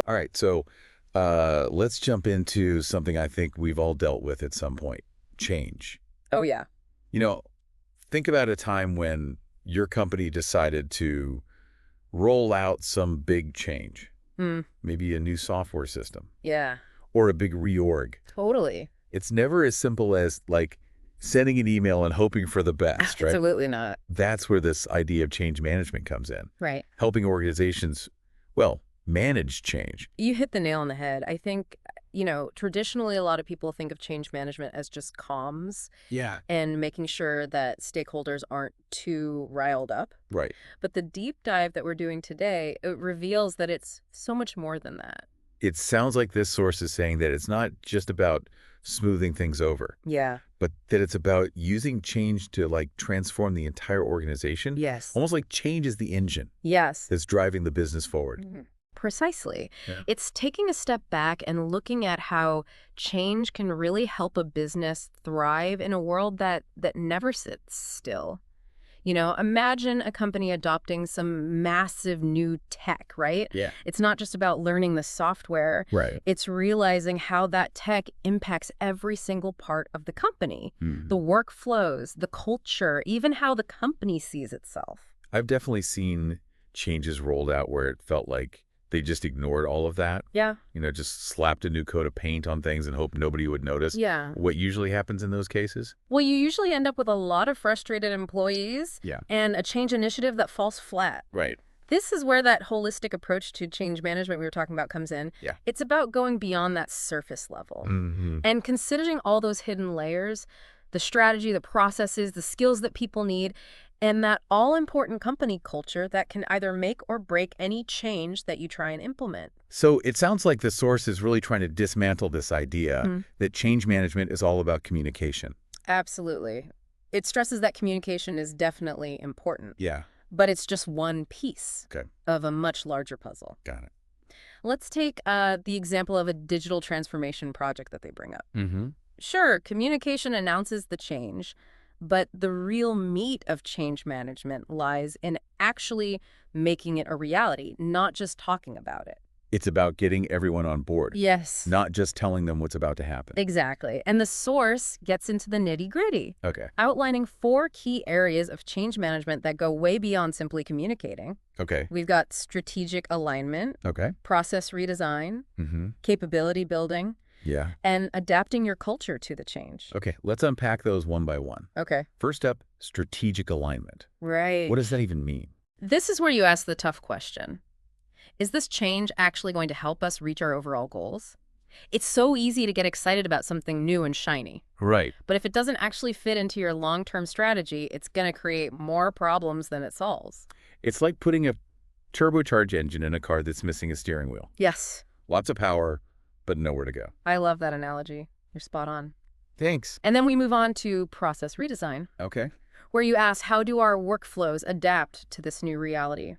All right, so let's jump into something I think we've all dealt with at some point, change. Oh, yeah. You know, think about a time when your company decided to roll out some big change, Mm, maybe a new software system yeah, or a big reorg. totally. It's never as simple as like sending an email and hoping for the best, right? Absolutely not. That's where this idea of change management comes in, Right. helping organizations, well, manage change. You hit the nail on the head. I think, traditionally a lot of people think of change management as just comms Yeah. and making sure that stakeholders aren't too riled up. Right. But the deep dive that we're doing today, it reveals that it's so much more than that. It sounds like this source is saying that it's not just about smoothing things over, Yeah. but that it's about using change to like transform the entire organization. Yes. Almost like change is the engine Yes. that's driving the business forward. Precisely. Yeah. It's taking a step back and looking at how change can really help a business thrive in a world that never sits still. Imagine a company adopting some massive new tech, right? Yeah. It's not just about learning the software. Right. It's realizing how that tech impacts every single part of the company, the workflows, the culture, even how the company sees itself. I've definitely seen changes rolled out where it felt like they just ignored all of that. Yeah. Just slapped a new coat of paint on things and hoped nobody would notice. Yeah. What usually happens in those cases? Well, you usually end up with a lot of frustrated employees Yeah. and a change initiative that falls flat. Right. This is where that holistic approach to change management we were talking about comes in. Yeah. It's about going beyond that surface level Mm-hmm. and considering all those hidden layers, the strategy, the processes, the skills that people need, and that all-important company culture that can either make or break any change that you try and implement. So it sounds like the source is really trying to dismantle this idea that change management is all about communication. Absolutely. It stresses that communication is definitely important. Yeah. But it's just one piece Okay. of a much larger puzzle. Got it. Let's take the example of a digital transformation project that they bring up. Mm-hmm. Sure, communication announces the change, but the real meat of change management lies in actually making it a reality, not just talking about it. It's about getting everyone on board, Yes. not just telling them what's about to happen. Exactly. And the source gets into the nitty-gritty, Okay. outlining 4 key areas of change management that go way beyond simply communicating. Okay. We've got strategic alignment, Okay. process redesign, Mm-hmm. capability building, Yeah. and adapting your culture to the change. Okay. Let's unpack those one by one. Okay. First up, strategic alignment. Right. What does that even mean? This is where you ask the tough question. Is this change actually going to help us reach our overall goals? It's so easy to get excited about something new and shiny. Right. But if it doesn't actually fit into your long-term strategy, it's going to create more problems than it solves. It's like putting a turbocharged engine in a car that's missing a steering wheel. Yes, Lots of power, but nowhere to go. I love that analogy. You're spot on. Thanks. And then we move on to process redesign, Okay. where you ask, how do our workflows adapt to this new reality?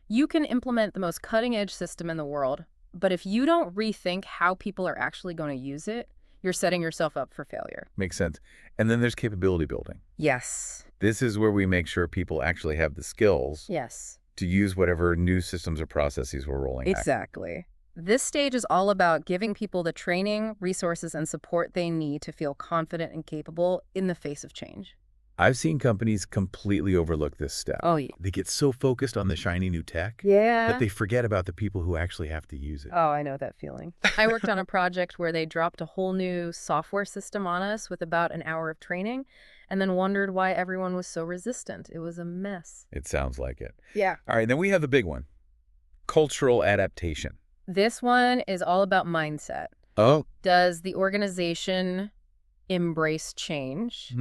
You can implement the most cutting-edge system in the world, but if you don't rethink how people are actually going to use it, you're setting yourself up for failure. Makes sense. And then there's capability building. Yes. This is where we make sure people actually have the skills Yes. to use whatever new systems or processes we're rolling out. Exactly. This stage is all about giving people the training, resources, and support they need to feel confident and capable in the face of change. I've seen companies completely overlook this step. Oh, yeah. They get so focused on the shiny new tech Yeah. that they forget about the people who actually have to use it. Oh, I know that feeling. I worked on a project where they dropped a whole new software system on us with about an hour of training and then wondered why everyone was so resistant. It was a mess. It sounds like it. Yeah. All right, then we have the big one, cultural adaptation. This one is all about mindset. Oh. Does the organization embrace change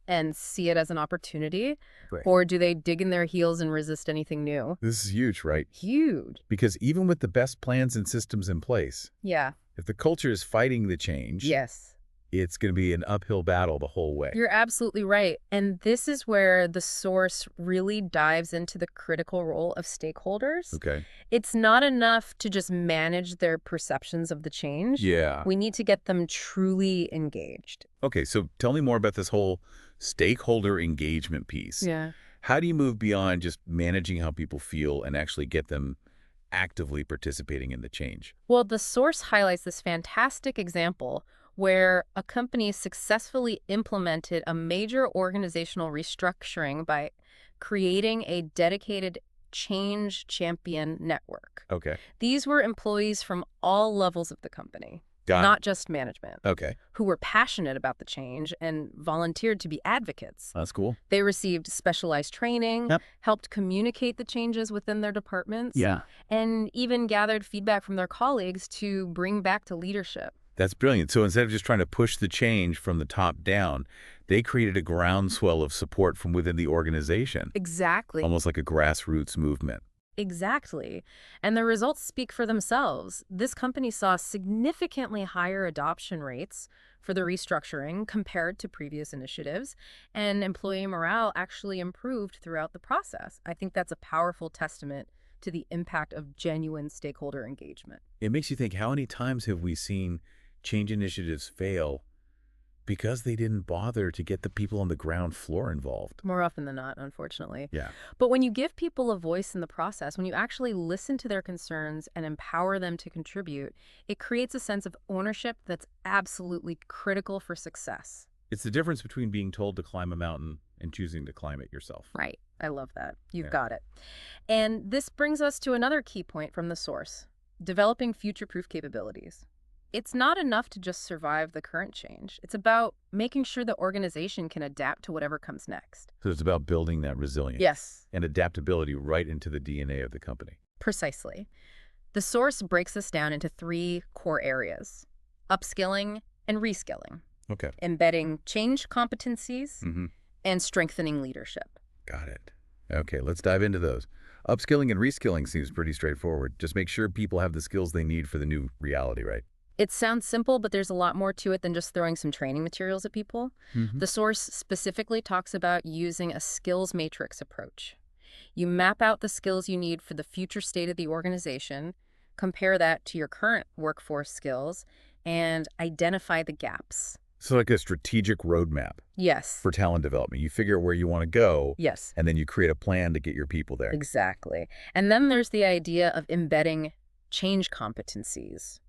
and see it as an opportunity? Right. Or do they dig in their heels and resist anything new? This is huge, right? Huge. Because even with the best plans and systems in place, Yeah. if the culture is fighting the change, Yes. it's going to be an uphill battle the whole way. You're absolutely right. And this is where the source really dives into the critical role of stakeholders. Okay. It's not enough to just manage their perceptions of the change. Yeah. We need to get them truly engaged. Okay, so tell me more about this whole stakeholder engagement piece. Yeah. How do you move beyond just managing how people feel and actually get them actively participating in the change. Well, the source highlights this fantastic example where a company successfully implemented a major organizational restructuring by creating a dedicated change champion network. Okay. These were employees from all levels of the company, Got it. not just management, Okay. who were passionate about the change and volunteered to be advocates. That's cool. They received specialized training, Yep. helped communicate the changes within their departments, Yeah. and even gathered feedback from their colleagues to bring back to leadership. That's brilliant. So instead of just trying to push the change from the top down, they created a groundswell of support from within the organization, Exactly. almost like a grassroots movement. Exactly. And the results speak for themselves. This company saw significantly higher adoption rates for the restructuring compared to previous initiatives, and employee morale actually improved throughout the process. I think that's a powerful testament to the impact of genuine stakeholder engagement. It makes you think, how many times have we seen change initiatives fail because they didn't bother to get the people on the ground floor involved? More often than not, unfortunately. Yeah. But when you give people a voice in the process, when you actually listen to their concerns and empower them to contribute, it creates a sense of ownership that's absolutely critical for success. It's the difference between being told to climb a mountain and choosing to climb it yourself. Right. I love that. You've Yeah. got it. And this brings us to another key point from the source: developing future-proof capabilities. It's not enough to just survive the current change. It's about making sure the organization can adapt to whatever comes next. So it's about building that resilience Yes, and adaptability right into the DNA of the company. precisely. The source breaks this down into three core areas: upskilling and reskilling, Okay. embedding change competencies, Mm-hmm. and strengthening leadership. Got it. Okay, let's dive into those. Upskilling and reskilling seems pretty straightforward. Just make sure people have the skills they need for the new reality, right? It sounds simple, but there's a lot more to it than just throwing some training materials at people. Mm-hmm. The source specifically talks about using a skills matrix approach. You map out the skills you need for the future state of the organization, compare that to your current workforce skills, and identify the gaps. So like a strategic roadmap Yes. for talent development. You figure out where you want to go, Yes. and then you create a plan to get your people there. Exactly. And then there's the idea of embedding change competencies.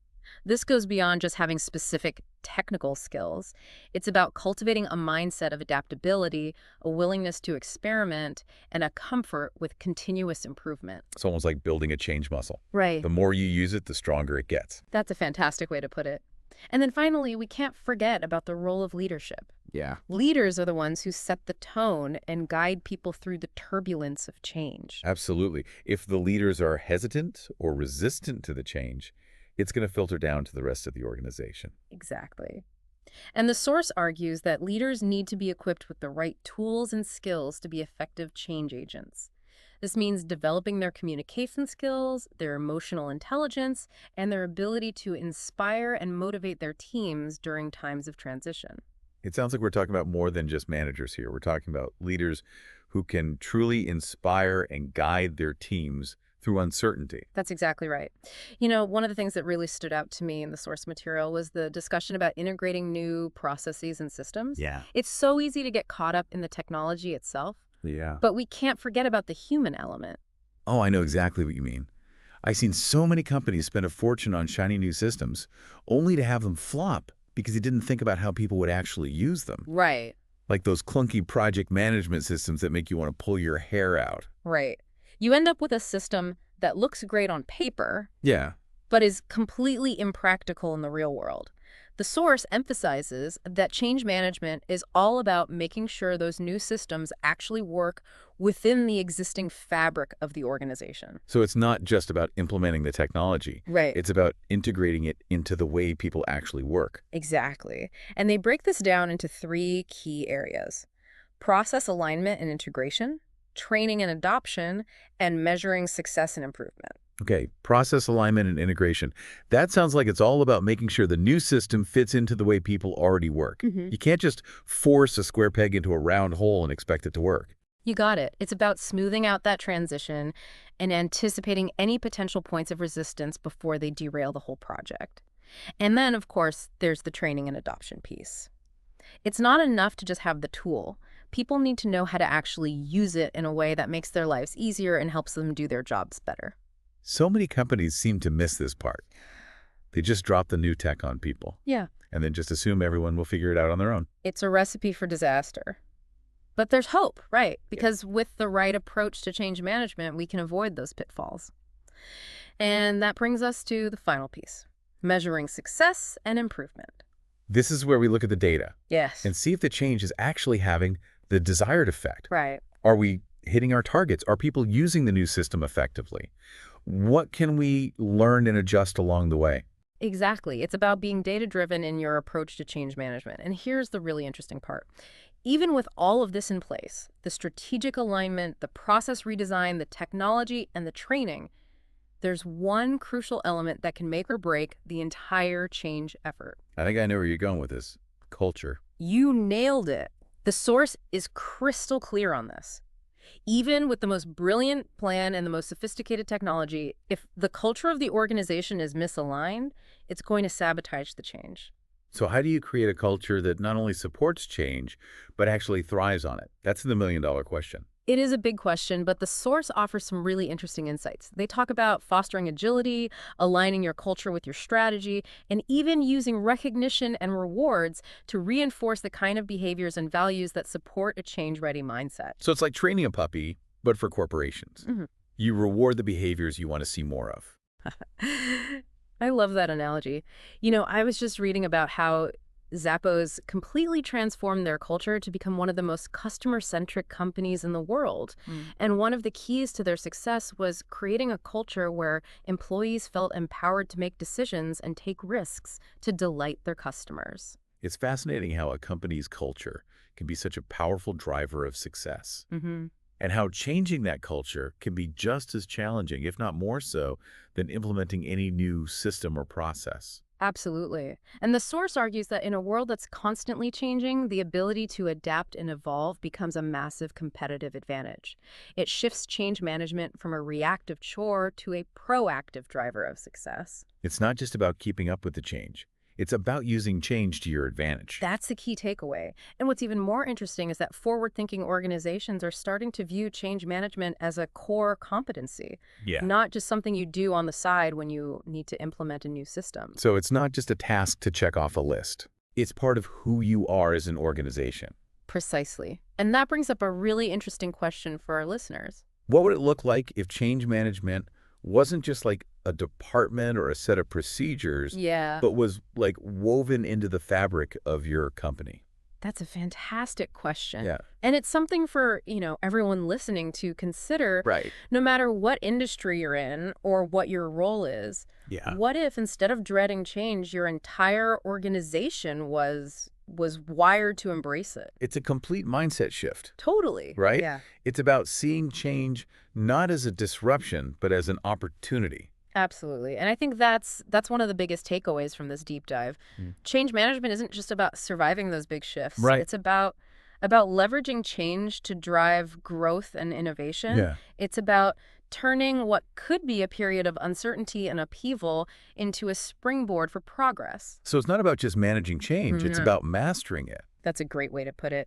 This goes beyond just having specific technical skills. It's about cultivating a mindset of adaptability, a willingness to experiment, and a comfort with continuous improvement. It's almost like building a change muscle. Right. The more you use it, the stronger it gets. That's a fantastic way to put it. And then finally, we can't forget about the role of leadership. Yeah. Leaders are the ones who set the tone and guide people through the turbulence of change. Absolutely. If the leaders are hesitant or resistant to the change, it's going to filter down to the rest of the organization. Exactly. And the source argues that leaders need to be equipped with the right tools and skills to be effective change agents. This means developing their communication skills, their emotional intelligence, and their ability to inspire and motivate their teams during times of transition. It sounds like we're talking about more than just managers here. We're talking about leaders who can truly inspire and guide their teams through uncertainty. That's exactly right. You know, one of the things that really stood out to me in the source material was the discussion about integrating new processes and systems. Yeah. It's so easy to get caught up in the technology itself, Yeah. but we can't forget about the human element. Oh, I know exactly what you mean. I've seen so many companies spend a fortune on shiny new systems only to have them flop because they didn't think about how people would actually use them. Right, Like those clunky project management systems that make you want to pull your hair out. right. You end up with a system that looks great on paper, Yeah. but is completely impractical in the real world. The source emphasizes that change management is all about making sure those new systems actually work within the existing fabric of the organization. So it's not just about implementing the technology. Right. It's about integrating it into the way people actually work. Exactly. And they break this down into three key areas: process alignment and integration, training and adoption, and measuring success and improvement. Okay, process alignment and integration. That sounds like it's all about making sure the new system fits into the way people already work. You can't just force a square peg into a round hole and expect it to work. You got it. It's about smoothing out that transition and anticipating any potential points of resistance before they derail the whole project. And then, of course, there's the training and adoption piece. It's not enough to just have the tool. People need to know how to actually use it in a way that makes their lives easier and helps them do their jobs better. So many companies seem to miss this part. They just drop the new tech on people Yeah. and then just assume everyone will figure it out on their own. It's a recipe for disaster. But there's hope, right? Yeah. Because with the right approach to change management, we can avoid those pitfalls. And that brings us to the final piece, measuring success and improvement. This is where we look at the data Yes. and see if the change is actually having the desired effect. Right. Are we hitting our targets? Are people using the new system effectively? What can we learn and adjust along the way? Exactly. It's about being data-driven in your approach to change management. And here's the really interesting part. Even with all of this in place, the strategic alignment, the process redesign, the technology, and the training, there's one crucial element that can make or break the entire change effort. I think I know where you're going with this. Culture. You nailed it. The source is crystal clear on this. Even with the most brilliant plan and the most sophisticated technology, if the culture of the organization is misaligned, it's going to sabotage the change. So how do you create a culture that not only supports change, but actually thrives on it? That's the million-dollar question. It is a big question, but the source offers some really interesting insights. They talk about fostering agility, aligning your culture with your strategy, and even using recognition and rewards to reinforce the kind of behaviors and values that support a change-ready mindset. So it's like training a puppy, but for corporations. You reward the behaviors you want to see more of. I love that analogy. You know, I was just reading about how Zappos completely transformed their culture to become one of the most customer-centric companies in the world. And one of the keys to their success was creating a culture where employees felt empowered to make decisions and take risks to delight their customers. It's fascinating how a company's culture can be such a powerful driver of success. And how changing that culture can be just as challenging, if not more so, than implementing any new system or process. Absolutely. And the source argues that in a world that's constantly changing, the ability to adapt and evolve becomes a massive competitive advantage. It shifts change management from a reactive chore to a proactive driver of success. It's not just about keeping up with the change. It's about using change to your advantage. That's the key takeaway. And what's even more interesting is that forward-thinking organizations are starting to view change management as a core competency, not just something you do on the side when you need to implement a new system. So it's not just a task to check off a list. It's part of who you are as an organization. Precisely. And that brings up a really interesting question for our listeners. What would it look like if change management wasn't just like a department or a set of procedures, but was like woven into the fabric of your company? That's a fantastic question. Yeah. And it's something for, everyone listening to consider. Right. No matter what industry you're in or what your role is. Yeah. What if instead of dreading change, your entire organization was wired to embrace it? It's a complete mindset shift. Totally. Right? Yeah. It's about seeing change not as a disruption, but as an opportunity. Absolutely. And I think that's one of the biggest takeaways from this deep dive. Change management isn't just about surviving those big shifts. Right. It's about leveraging change to drive growth and innovation. Yeah. It's about turning what could be a period of uncertainty and upheaval into a springboard for progress. So it's not about just managing change. It's about mastering it. That's a great way to put it.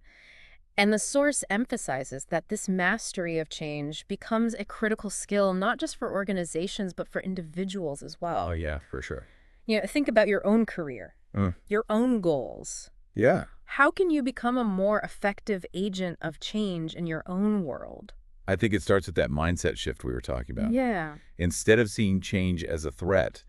And the source emphasizes that this mastery of change becomes a critical skill, not just for organizations, but for individuals as well. Oh, yeah, for sure. Think about your own career, your own goals. Yeah. How can you become a more effective agent of change in your own world? I think it starts with that mindset shift we were talking about. Yeah. Instead of seeing change as a threat,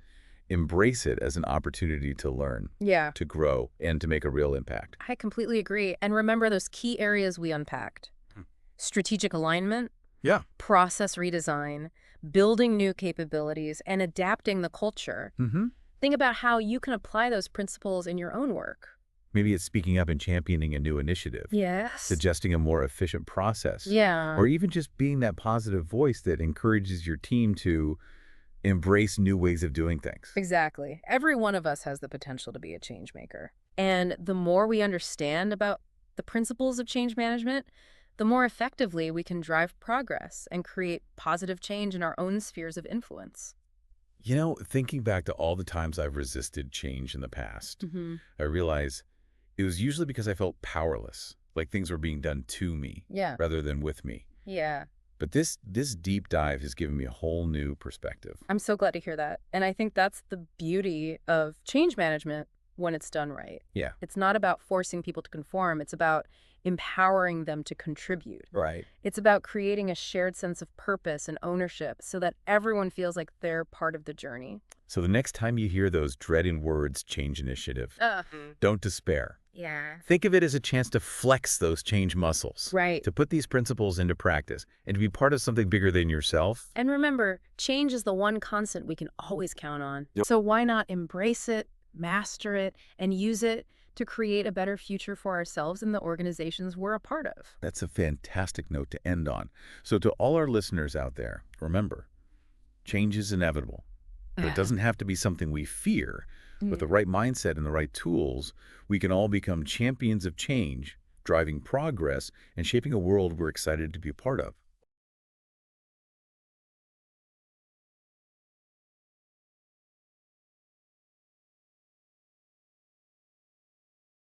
embrace it as an opportunity to learn, to grow, and to make a real impact. I completely agree. And remember those key areas we unpacked. Strategic alignment, process redesign, building new capabilities, and adapting the culture. Think about how you can apply those principles in your own work. Maybe it's speaking up and championing a new initiative. Yes. Suggesting a more efficient process. Yeah. Or even just being that positive voice that encourages your team to embrace new ways of doing things. Exactly. Every one of us has the potential to be a change maker. And the more we understand about the principles of change management, the more effectively we can drive progress and create positive change in our own spheres of influence. Thinking back to all the times I've resisted change in the past, I realize it was usually because I felt powerless, like things were being done to me rather than with me. Yeah. But this deep dive has given me a whole new perspective. I'm so glad to hear that. And I think that's the beauty of change management when it's done right. Yeah. It's not about forcing people to conform. It's about empowering them to contribute. Right. It's about creating a shared sense of purpose and ownership so that everyone feels like they're part of the journey. So the next time you hear those dreaded words, change initiative, don't despair. Yeah. Think of it as a chance to flex those change muscles. Right. To put these principles into practice and to be part of something bigger than yourself. And remember, change is the one constant we can always count on. Yep. So why not embrace it, master it, and use it to create a better future for ourselves and the organizations we're a part of? That's a fantastic note to end on. So to all our listeners out there, remember, change is inevitable. But it doesn't have to be something we fear. With the right mindset and the right tools, we can all become champions of change, driving progress, and shaping a world we're excited to be a part of.